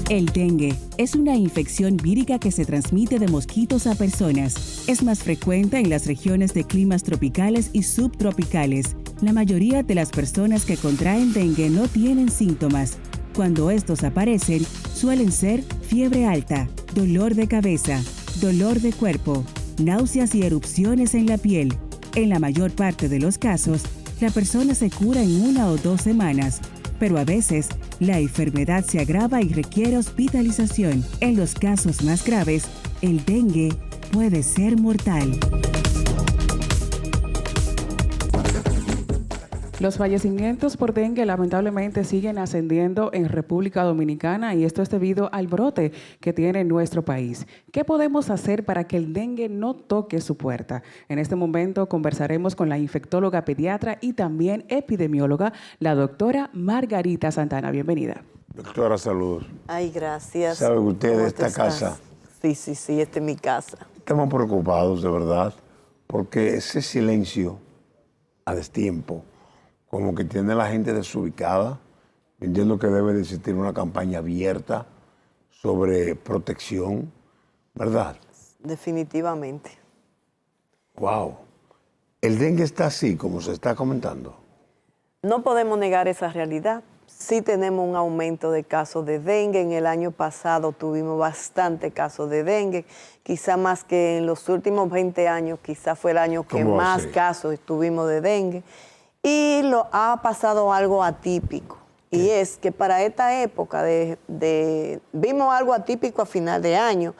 El dengue es una infección vírica que se transmite de mosquitos a personas. Es más frecuente en las regiones de climas tropicales y subtropicales. La mayoría de las personas que contraen dengue no tienen síntomas. Cuando estos aparecen, suelen ser fiebre alta, dolor de cabeza, dolor de cuerpo, náuseas y erupciones en la piel. En la mayor parte de los casos, la persona se cura en 1 o 2 semanas, pero a veces la enfermedad se agrava y requiere hospitalización. En los casos más graves, el dengue puede ser mortal. Los fallecimientos por dengue lamentablemente siguen ascendiendo en República Dominicana y esto es debido al brote que tiene nuestro país. ¿Qué podemos hacer para que el dengue no toque su puerta? En este momento conversaremos con la infectóloga pediatra y también epidemióloga, la doctora Margarita Santana. Bienvenida. Doctora, saludos. Ay, gracias. ¿Sabe usted ¿Cómo de esta casa? Sí, esta es mi casa. Estamos preocupados, de verdad, porque ese silencio a destiempo, como que tiene la gente desubicada. Entiendo que debe de existir una campaña abierta sobre protección, ¿verdad? Definitivamente. Wow. ¿El dengue está así, como se está comentando? No podemos negar esa realidad. Sí tenemos un aumento de casos de dengue. En el año pasado tuvimos bastante casos de dengue. Quizá más que en los últimos 20 años, quizá fue el año que más casos tuvimos de dengue. Y ha pasado algo atípico, y es que para esta época vimos algo atípico a final de año,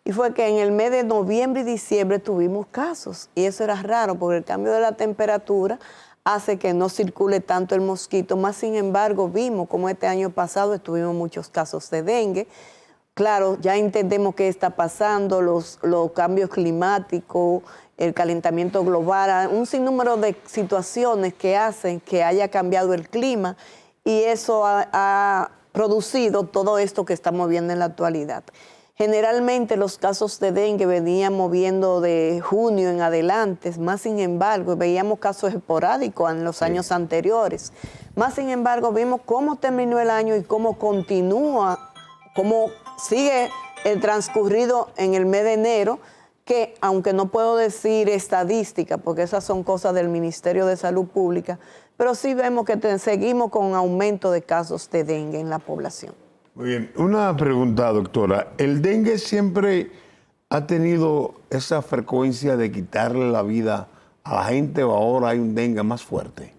y fue que en el mes de noviembre y diciembre tuvimos casos, y eso era raro, porque el cambio de la temperatura hace que no circule tanto el mosquito, más sin embargo vimos como este año pasado tuvimos muchos casos de dengue. Claro, ya entendemos qué está pasando, los cambios climáticos, el calentamiento global, un sinnúmero de situaciones que hacen que haya cambiado el clima y eso ha producido todo esto que estamos viendo en la actualidad. Generalmente los casos de dengue venían moviendo de junio en adelante, más sin embargo veíamos casos esporádicos en los años anteriores. Más sin embargo vimos cómo terminó el año y cómo continúa, cómo sigue el transcurrido en el mes de enero, que aunque no puedo decir estadística, porque esas son cosas del Ministerio de Salud Pública, pero sí vemos que seguimos con aumento de casos de dengue en la población. Muy bien. Una pregunta, doctora. ¿El dengue siempre ha tenido esa frecuencia de quitarle la vida a la gente o ahora hay un dengue más fuerte?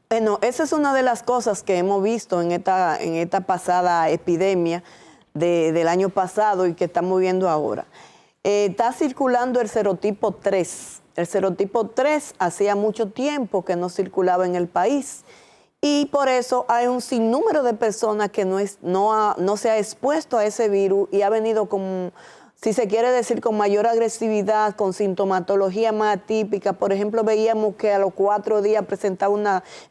Bueno, esa es una de las cosas que hemos visto en esta pasada epidemia del año pasado y que estamos viendo ahora. Está circulando el serotipo 3. El serotipo 3 hacía mucho tiempo que no circulaba en el país y por eso hay un sinnúmero de personas que no se ha expuesto a ese virus y ha venido con, si se quiere decir, con mayor agresividad, con sintomatología más atípica. Por ejemplo, veíamos que a los 4 días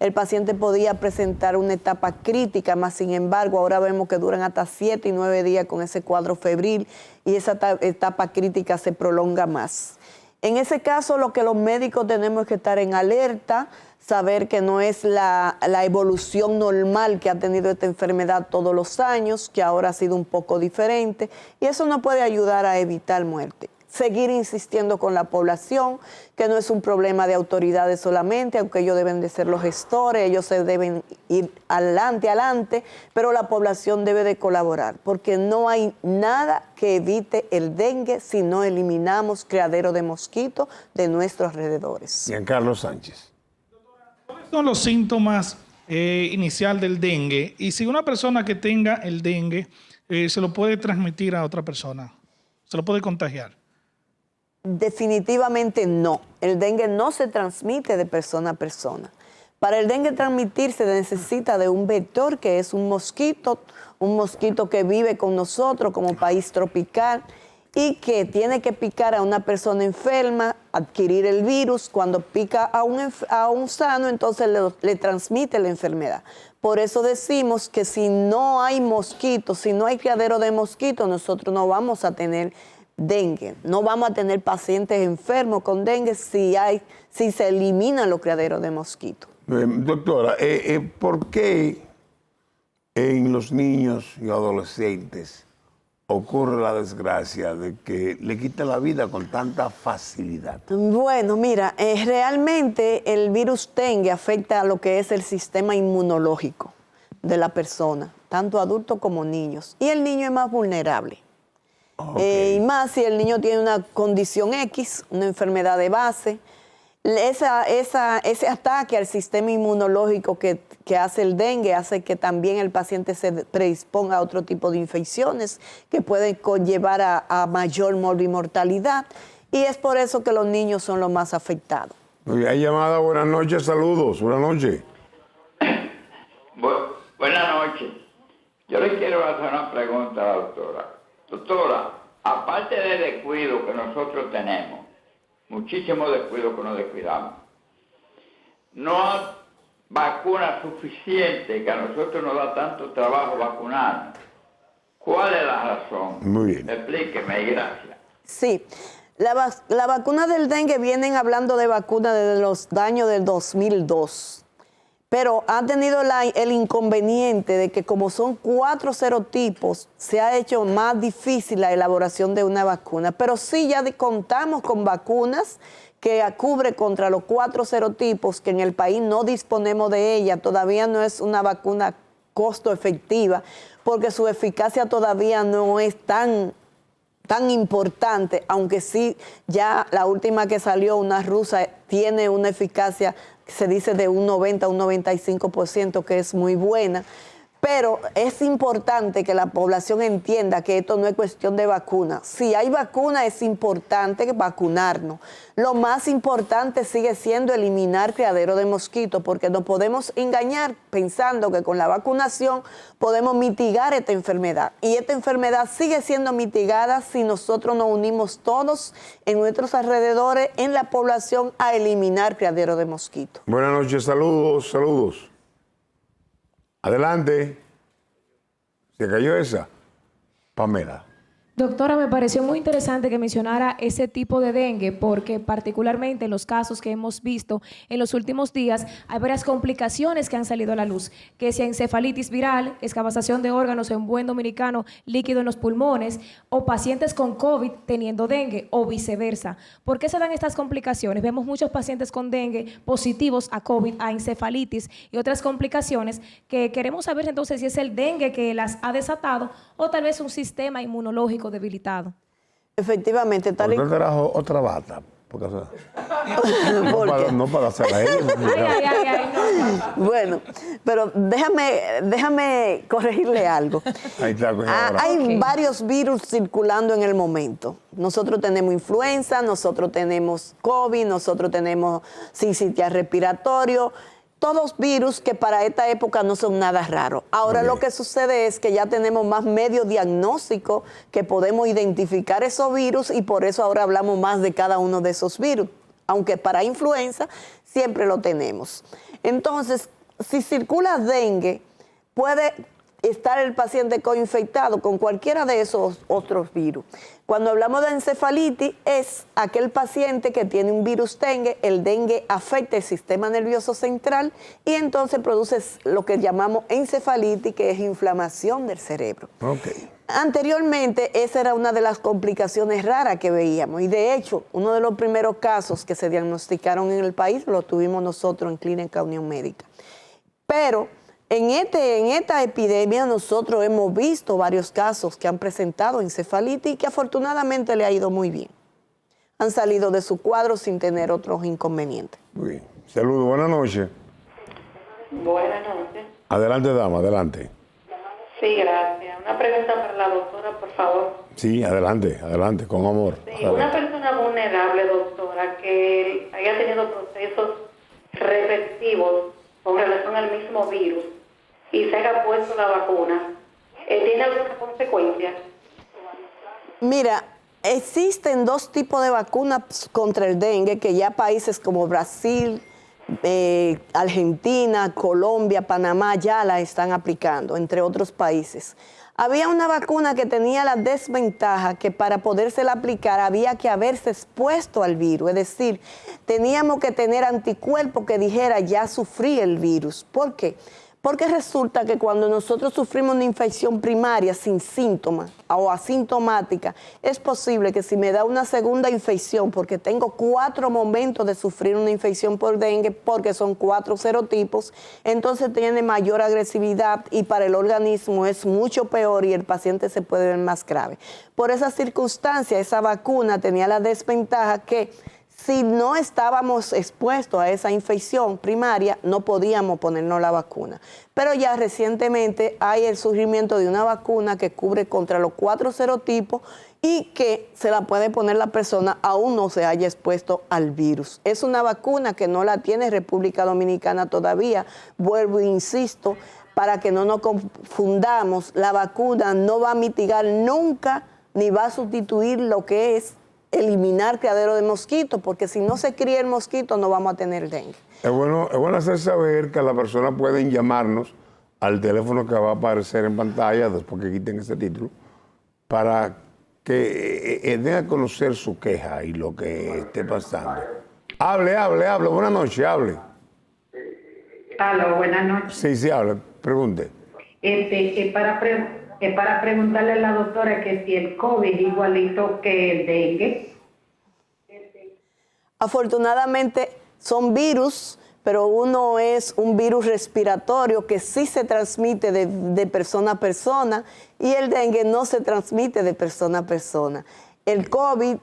el paciente podía presentar una etapa crítica, más sin embargo, ahora vemos que duran hasta 7 y 9 días con ese cuadro febril y esa etapa crítica se prolonga más. En ese caso, lo que los médicos tenemos es que estar en alerta, saber que no es la evolución normal que ha tenido esta enfermedad todos los años, que ahora ha sido un poco diferente, y eso nos puede ayudar a evitar muerte. Seguir insistiendo con la población, que no es un problema de autoridades solamente, aunque ellos deben de ser los gestores, ellos se deben ir adelante, pero la población debe de colaborar, porque no hay nada que evite el dengue si no eliminamos criadero de mosquitos de nuestros alrededores. Giancarlo Sánchez. ¿Cuáles son los síntomas inicial del dengue? Y si una persona que tenga el dengue se lo puede transmitir a otra persona, ¿se lo puede contagiar? Definitivamente no. El dengue no se transmite de persona a persona. Para el dengue transmitirse necesita de un vector que es un mosquito que vive con nosotros como país tropical y que tiene que picar a una persona enferma, adquirir el virus. Cuando pica a un sano, entonces le transmite la enfermedad. Por eso decimos que si no hay mosquitos, si no hay criadero de mosquitos, nosotros no vamos a tener dengue. No vamos a tener pacientes enfermos con dengue si se eliminan los criaderos de mosquitos. Doctora, ¿por qué En los niños y adolescentes ocurre la desgracia de que le quitan la vida con tanta facilidad. Bueno, mira, realmente el virus dengue afecta a lo que es el sistema inmunológico de la persona, tanto adultos como niños. Y el niño es más vulnerable. Y más si el niño tiene una condición X, una enfermedad de base, ese ataque al sistema inmunológico que hace el dengue hace que también el paciente se predisponga a otro tipo de infecciones que pueden conllevar a mayor mortalidad. Y es por eso que los niños son los más afectados. Hay llamada, buenas noches, saludos, buenas noches. Buenas noches. Yo le quiero hacer una pregunta a la doctora. Doctora, aparte del descuido que nosotros tenemos, muchísimo descuido que nos descuidamos, no hay vacuna suficiente que a nosotros nos da tanto trabajo vacunarnos. ¿Cuál es la razón? Muy bien. Explíqueme y gracias. Sí, la vacuna del dengue vienen hablando de vacuna desde los años del 2002. Pero ha tenido el inconveniente de que como son 4 serotipos, se ha hecho más difícil la elaboración de una vacuna. Pero sí ya contamos con vacunas que cubre contra los 4 serotipos, que en el país no disponemos de ella. Todavía no es una vacuna costo efectiva, porque su eficacia todavía no es tan importante, aunque sí ya la última que salió, una rusa, tiene una eficacia se dice de un 90 a un 95%, que es muy buena. Pero es importante que la población entienda que esto no es cuestión de vacuna. Si hay vacuna, es importante vacunarnos. Lo más importante sigue siendo eliminar criadero de mosquitos, porque no podemos engañar pensando que con la vacunación podemos mitigar esta enfermedad. Y esta enfermedad sigue siendo mitigada si nosotros nos unimos todos en nuestros alrededores, en la población, a eliminar criadero de mosquitos. Buenas noches, saludos, saludos. Adelante. ¿Se cayó esa? Pamela. Doctora, me pareció muy interesante que mencionara ese tipo de dengue porque particularmente en los casos que hemos visto en los últimos días hay varias complicaciones que han salido a la luz, que sea encefalitis viral, excavación de órganos en buen dominicano, líquido en los pulmones, o pacientes con COVID teniendo dengue o viceversa. ¿Por qué se dan estas complicaciones? Vemos muchos pacientes con dengue positivos a COVID, a encefalitis y otras complicaciones que queremos saber entonces si es el dengue que las ha desatado o tal vez un sistema inmunológico debilitado. Efectivamente, tal y ¿Por qué trajo otra bata? Porque, o sea, no para hacer a ella. no. Bueno, pero déjame corregirle algo. Ahí está, hay varios virus circulando en el momento. Nosotros tenemos influenza, nosotros tenemos COVID, nosotros tenemos sincitial respiratorio. Todos virus que para esta época no son nada raros. Ahora lo que sucede es que ya tenemos más medios diagnósticos que podemos identificar esos virus y por eso ahora hablamos más de cada uno de esos virus. Aunque para influenza siempre lo tenemos. Entonces, si circula dengue, puede estar el paciente coinfectado con cualquiera de esos otros virus. Cuando hablamos de encefalitis, es aquel paciente que tiene un virus dengue, el dengue afecta el sistema nervioso central y entonces produce lo que llamamos encefalitis, que es inflamación del cerebro. Okay. Anteriormente, esa era una de las complicaciones raras que veíamos y de hecho, uno de los primeros casos que se diagnosticaron en el país lo tuvimos nosotros en Clínica Unión Médica. Pero en esta epidemia nosotros hemos visto varios casos que han presentado encefalitis y que afortunadamente le ha ido muy bien. Han salido de su cuadro sin tener otros inconvenientes. Muy bien. Saludos, buenas noches. Buenas noches. Adelante, dama, adelante. Sí, gracias. Una pregunta para la doctora, por favor. Sí, adelante, adelante, con amor. Sí, Adelante. una persona vulnerable, doctora, que haya tenido procesos repetitivos con relación al mismo virus y se haya puesto la vacuna, ¿tiene alguna consecuencia? Mira, existen 2 tipos de vacunas contra el dengue que ya países como Brasil, Argentina, Colombia, Panamá ya la están aplicando, entre otros países. Había una vacuna que tenía la desventaja que para podérsela aplicar había que haberse expuesto al virus, es decir, teníamos que tener anticuerpos que dijera ya sufrí el virus. ¿Por qué? Porque resulta que cuando nosotros sufrimos una infección primaria sin síntomas o asintomática, es posible que si me da una segunda infección, porque tengo 4 momentos de sufrir una infección por dengue, porque son 4 serotipos, entonces tiene mayor agresividad y para el organismo es mucho peor y el paciente se puede ver más grave. Por esa circunstancia, esa vacuna tenía la desventaja que si no estábamos expuestos a esa infección primaria, no podíamos ponernos la vacuna. Pero ya recientemente hay el surgimiento de una vacuna que cubre contra los 4 serotipos y que se la puede poner la persona aún no se haya expuesto al virus. Es una vacuna que no la tiene República Dominicana todavía. Vuelvo e insisto, para que no nos confundamos, la vacuna no va a mitigar nunca ni va a sustituir lo que es eliminar criadero de mosquitos, porque si no se cría el mosquito no vamos a tener dengue. Es bueno hacer saber que las personas pueden llamarnos al teléfono que va a aparecer en pantalla después que quiten ese título, para que den a conocer su queja y lo que esté pasando. Hable. Buenas noches, hable. Aló, buenas noches. Sí, hable. Pregunte. Para preguntarle a la doctora que si el COVID igualito que el dengue. Afortunadamente son virus, pero uno es un virus respiratorio que sí se transmite de persona a persona y el dengue no se transmite de persona a persona. El COVID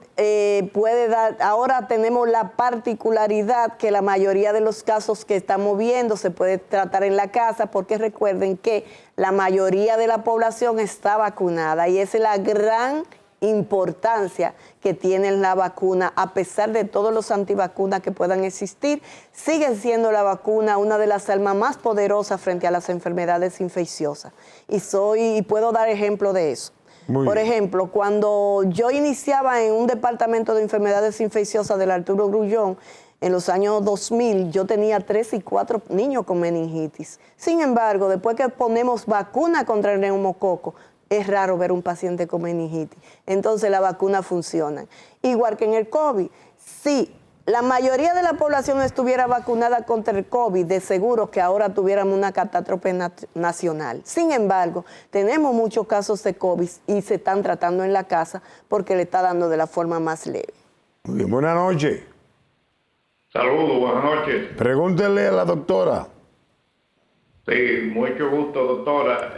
puede dar, ahora tenemos la particularidad que la mayoría de los casos que estamos viendo se puede tratar en la casa, porque recuerden que la mayoría de la población está vacunada y esa es la gran importancia que tiene la vacuna. A pesar de todos los antivacunas que puedan existir, sigue siendo la vacuna una de las armas más poderosas frente a las enfermedades infecciosas. Y puedo dar ejemplo de eso. Por ejemplo, cuando yo iniciaba en un departamento de enfermedades infecciosas del Arturo Grullón, en los años 2000, yo tenía 3 y 4 niños con meningitis. Sin embargo, después que ponemos vacuna contra el neumococo, es raro ver un paciente con meningitis. Entonces, la vacuna funciona. Igual que en el COVID, sí. La mayoría de la población estuviera vacunada contra el COVID, de seguro que ahora tuviéramos una catástrofe nacional. Sin embargo, tenemos muchos casos de COVID y se están tratando en la casa porque le está dando de la forma más leve. Muy bien, buenas noches. Saludos, buenas noches. Pregúntele a la doctora. Sí, mucho gusto, doctora.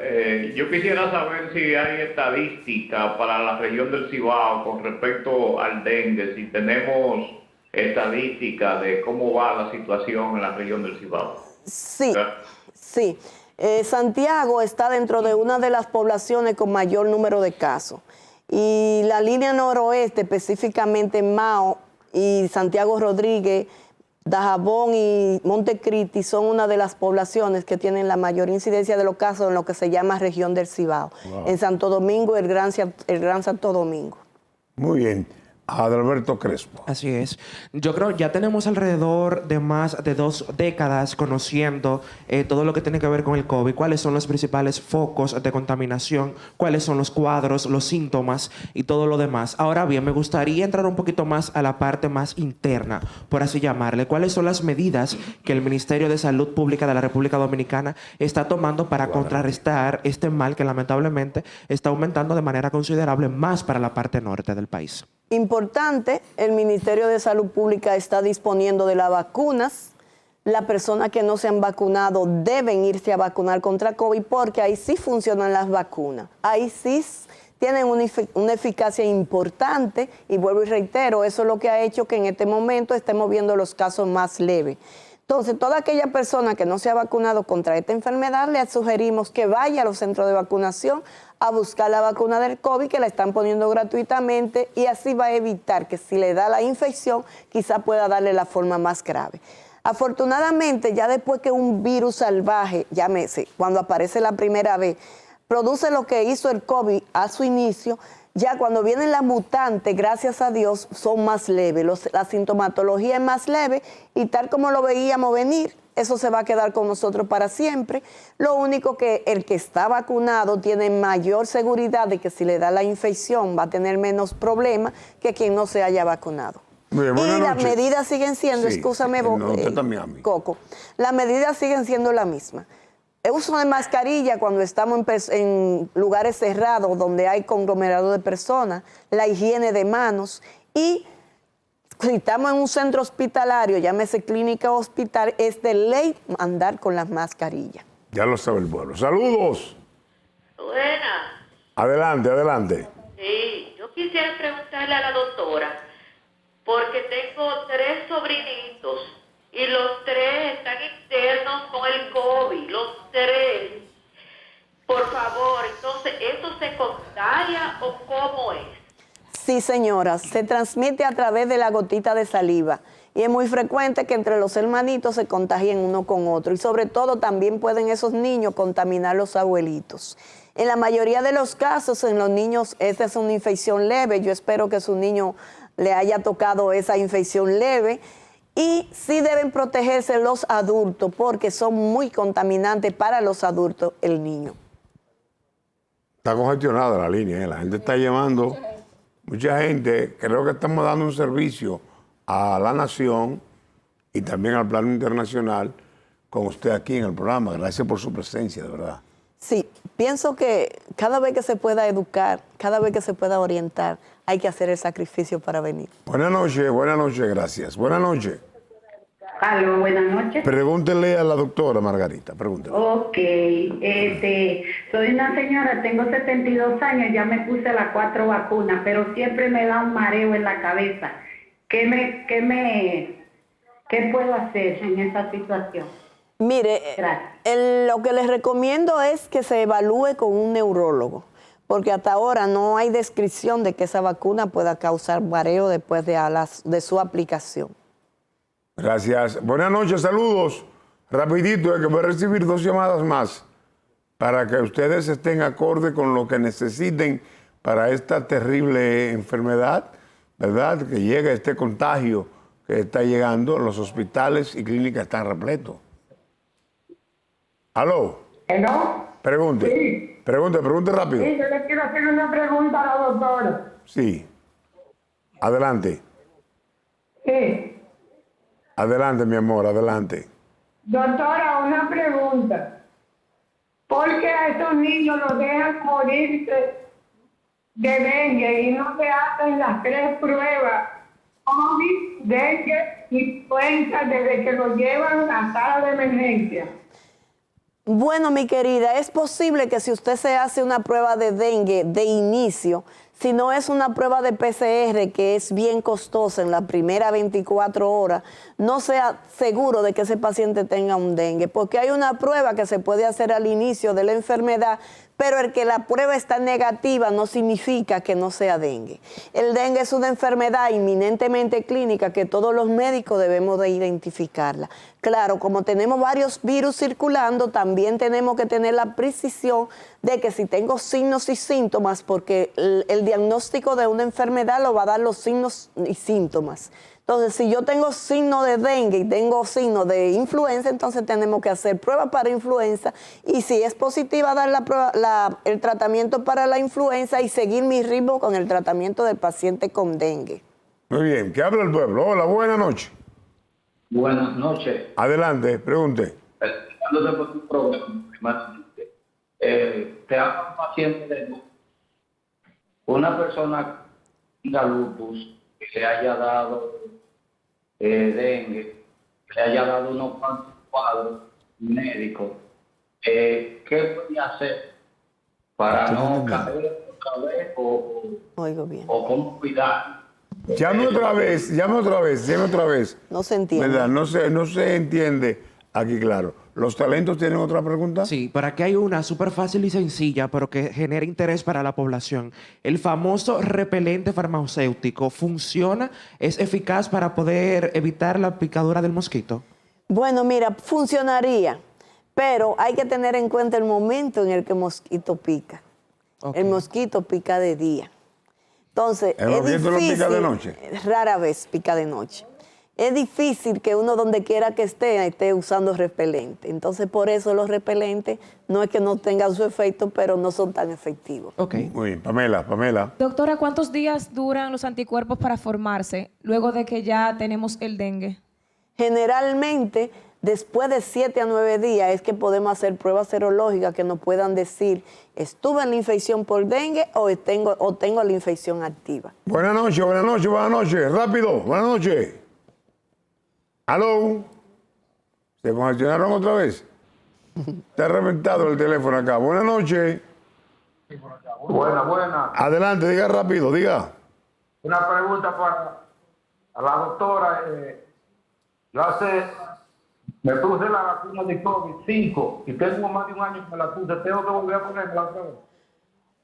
Yo quisiera saber si hay estadística para la región del Cibao con respecto al dengue, si tenemos estadística de cómo va la situación en la región del Cibao. Sí. Santiago está dentro de una de las poblaciones con mayor número de casos. Y la línea noroeste, específicamente Mao y Santiago Rodríguez, Dajabón y Montecristi son una de las poblaciones que tienen la mayor incidencia de los casos en lo que se llama región del Cibao. Wow. En Santo Domingo, el Gran Santo Domingo. Muy bien. Adalberto Crespo. Así es. Yo creo ya tenemos alrededor de más de 2 décadas conociendo todo lo que tiene que ver con el COVID, cuáles son los principales focos de contaminación, cuáles son los cuadros, los síntomas y todo lo demás. Ahora bien, me gustaría entrar un poquito más a la parte más interna, por así llamarle. ¿Cuáles son las medidas que el Ministerio de Salud Pública de la República Dominicana está tomando para contrarrestar este mal que lamentablemente está aumentando de manera considerable más para la parte norte del país? Importante, el Ministerio de Salud Pública está disponiendo de las vacunas. Las personas que no se han vacunado deben irse a vacunar contra COVID porque ahí sí funcionan las vacunas. Ahí sí tienen una eficacia importante y vuelvo y reitero, eso es lo que ha hecho que en este momento estemos viendo los casos más leves. Entonces, toda aquella persona que no se ha vacunado contra esta enfermedad, le sugerimos que vaya a los centros de vacunación a buscar la vacuna del COVID, que la están poniendo gratuitamente, y así va a evitar que si le da la infección, quizá pueda darle la forma más grave. Afortunadamente, ya después que un virus salvaje, llámese, cuando aparece la primera vez, produce lo que hizo el COVID a su inicio, ya cuando vienen las mutantes, gracias a Dios, son más leves. La sintomatología es más leve y tal como lo veíamos venir, eso se va a quedar con nosotros para siempre. Lo único que el que está vacunado tiene mayor seguridad de que si le da la infección va a tener menos problemas que quien no se haya vacunado. Bien, y las medidas siguen siendo, sí, escúchame, no, Coco, las medidas siguen siendo las mismas. el uso de mascarilla cuando estamos en lugares cerrados donde hay conglomerado de personas, la higiene de manos y si estamos en un centro hospitalario, llámese clínica o hospital, es de ley andar con las mascarillas. Ya lo sabe el pueblo. ¡Saludos! Buena. Adelante, adelante. Sí, yo quisiera preguntarle a la doctora, porque tengo 3 sobrinitos y los 3 están internos con el COVID, los 3. Por favor, entonces, ¿eso se contagia o cómo es? Sí, señora, se transmite a través de la gotita de saliva y es muy frecuente que entre los hermanitos se contagien uno con otro y sobre todo también pueden esos niños contaminar los abuelitos. En la mayoría de los casos en los niños esta es una infección leve, yo espero que su niño le haya tocado esa infección leve y sí deben protegerse los adultos porque son muy contaminantes para los adultos el niño. Está congestionada la línea, la gente está llamando. Mucha gente, creo que estamos dando un servicio a la nación y también al plano internacional con usted aquí en el programa. Gracias por su presencia, de verdad. Sí, pienso que cada vez que se pueda educar, cada vez que se pueda orientar, hay que hacer el sacrificio para venir. Buenas noches, gracias. Buenas noches. Aló, buenas noches. Pregúntele a la doctora Margarita, pregúntele. Ok, soy una señora, tengo 72 años, ya me puse las 4 vacunas, pero siempre me da un mareo en la cabeza. ¿Qué puedo hacer en esa situación? Mire, lo que les recomiendo es que se evalúe con un neurólogo, porque hasta ahora no hay descripción de que esa vacuna pueda causar mareo después de su aplicación. Gracias. Buenas noches, saludos. Rapidito, que voy a recibir 2 llamadas más para que ustedes estén acorde con lo que necesiten para esta terrible enfermedad, ¿verdad? Que llegue este contagio que está llegando. Los hospitales y clínicas están repletos. ¿Aló? ¿Hello? Pregunte. Sí. Pregunte rápido. Sí, yo le quiero hacer una pregunta a la doctora. Sí. Adelante. Sí. Adelante, mi amor, adelante. Doctora, una pregunta. ¿Por qué a estos niños los dejan morirse de dengue y no se hacen las 3 pruebas? COVID, dengue y influenza desde que los llevan a sala de emergencia. Bueno, mi querida, es posible que si usted se hace una prueba de dengue de inicio, si no es una prueba de PCR que es bien costosa en la primera 24 horas, no sea seguro de que ese paciente tenga un dengue, porque hay una prueba que se puede hacer al inicio de la enfermedad, pero el que la prueba está negativa no significa que no sea dengue. El dengue es una enfermedad inminentemente clínica que todos los médicos debemos de identificarla. Claro, como tenemos varios virus circulando, también tenemos que tener la precisión de que si tengo signos y síntomas, porque el diagnóstico de una enfermedad lo va a dar los signos y síntomas. Entonces, si yo tengo signo de dengue y tengo signo de influenza, entonces tenemos que hacer prueba para influenza y si es positiva, dar el tratamiento para la influenza y seguir mi ritmo con el tratamiento del paciente con dengue. Muy bien, ¿qué habla el pueblo? Hola, buenas noches. Buenas noches. Adelante, pregunte. Hablando de tu programa, te habla un paciente de una persona que tenga lupus, que le haya dado dengue, que le haya dado unos cuantos cuadros médicos. ¿Qué puede hacer para no caer otra vez Oigo bien. o cómo cuidar? Llame otra vez. No se entiende. ¿Verdad? No se entiende aquí, claro. ¿Los talentos tienen otra pregunta? Sí, pero aquí hay una súper fácil y sencilla, pero que genera interés para la población. El famoso repelente farmacéutico, ¿funciona? ¿Es eficaz para poder evitar la picadura del mosquito? Bueno, mira, funcionaría, pero hay que tener en cuenta el momento en el que el mosquito pica. Okay. El mosquito pica de día. Entonces, ¿El mosquito no pica de noche? Rara vez pica de noche. Es difícil que uno donde quiera que esté usando repelente. Entonces, por eso los repelentes no es que no tengan su efecto, pero no son tan efectivos. Okay. Muy bien, Pamela. Doctora, ¿cuántos días duran los anticuerpos para formarse luego de que ya tenemos el dengue? Generalmente Después de 7 a 9 días es que podemos hacer pruebas serológicas que nos puedan decir, estuve en la infección por dengue o tengo la infección activa. Buenas noches, buenas noches, buenas noches. Rápido, buenas noches. ¿Aló? ¿Se congestionaron otra vez? Está reventado el teléfono acá. Buenas noches. Buena. Adelante, diga rápido, diga. Una pregunta para la doctora. Me puse la vacuna de COVID-5 y tengo más de un año que me la puse. ¿Tengo que volver a ponerla otra vez?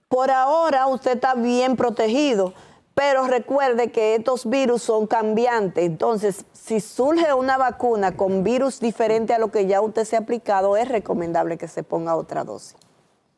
Por ahora usted está bien protegido, pero recuerde que estos virus son cambiantes. Entonces, si surge una vacuna con virus diferente a lo que ya usted se ha aplicado, es recomendable que se ponga otra dosis.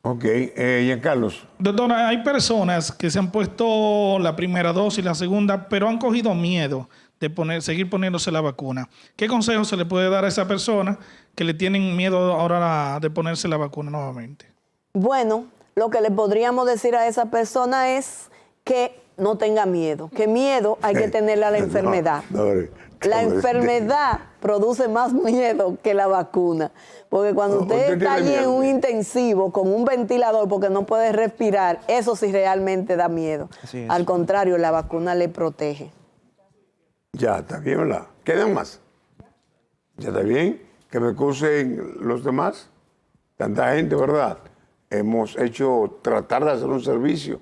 Ok, Giancarlos. Doctora, hay personas que se han puesto la primera dosis, la segunda, pero han cogido miedo de seguir poniéndose la vacuna. ¿Qué consejo se le puede dar a esa persona que le tienen miedo ahora de ponerse la vacuna nuevamente? Bueno, lo que le podríamos decir a esa persona es que no tenga miedo, que miedo hay que tenerle a la enfermedad. La enfermedad produce más miedo que la vacuna, porque cuando usted está allí en un intensivo con un ventilador porque no puede respirar, eso sí realmente da miedo. Al contrario, la vacuna le protege. Ya, está bien, ¿verdad? ¿Quedan más? ¿Ya está bien? Que me excusen los demás. Tanta gente, ¿verdad? Hemos tratar de hacer un servicio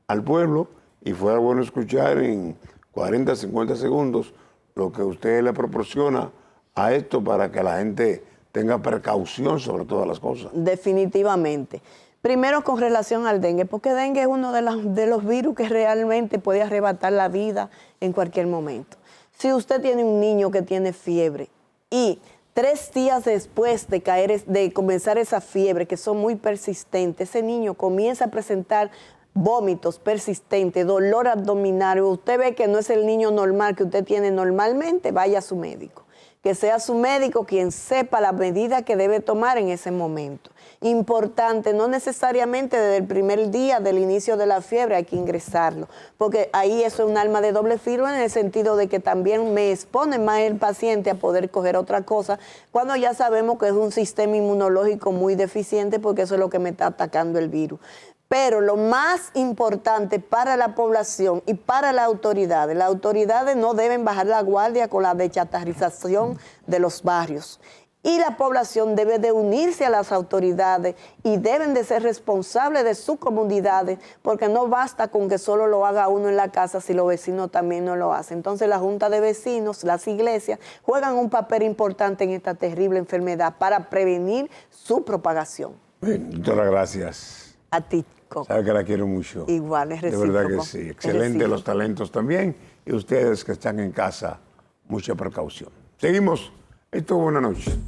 al pueblo y fuera bueno escuchar en 40, 50 segundos lo que usted le proporciona a esto para que la gente tenga precaución sobre todas las cosas. Definitivamente. Primero con relación al dengue, porque dengue es uno de los virus que realmente puede arrebatar la vida en cualquier momento. Si usted tiene un niño que tiene fiebre y 3 días después de comenzar esa fiebre, que son muy persistentes, ese niño comienza a presentar vómitos persistentes, dolor abdominal, usted ve que no es el niño normal que usted tiene normalmente, vaya a su médico. Que sea su médico quien sepa la medida que debe tomar en ese momento. Importante, no necesariamente desde el primer día del inicio de la fiebre hay que ingresarlo, porque ahí eso es un arma de doble filo en el sentido de que también me expone más el paciente a poder coger otra cosa, cuando ya sabemos que es un sistema inmunológico muy deficiente, porque eso es lo que me está atacando el virus. Pero lo más importante para la población y para las autoridades no deben bajar la guardia con la dechatarrización de los barrios. Y la población debe de unirse a las autoridades y deben de ser responsables de sus comunidades, porque no basta con que solo lo haga uno en la casa si los vecinos también no lo hacen. Entonces la junta de vecinos, las iglesias, juegan un papel importante en esta terrible enfermedad para prevenir su propagación. Bien, doctora, gracias. A ti. Sabe que la quiero mucho. Igual, es recíproco. De verdad que sí. Excelente los talentos también. Y ustedes que están en casa, mucha precaución. Seguimos. Esto es Buenas noches.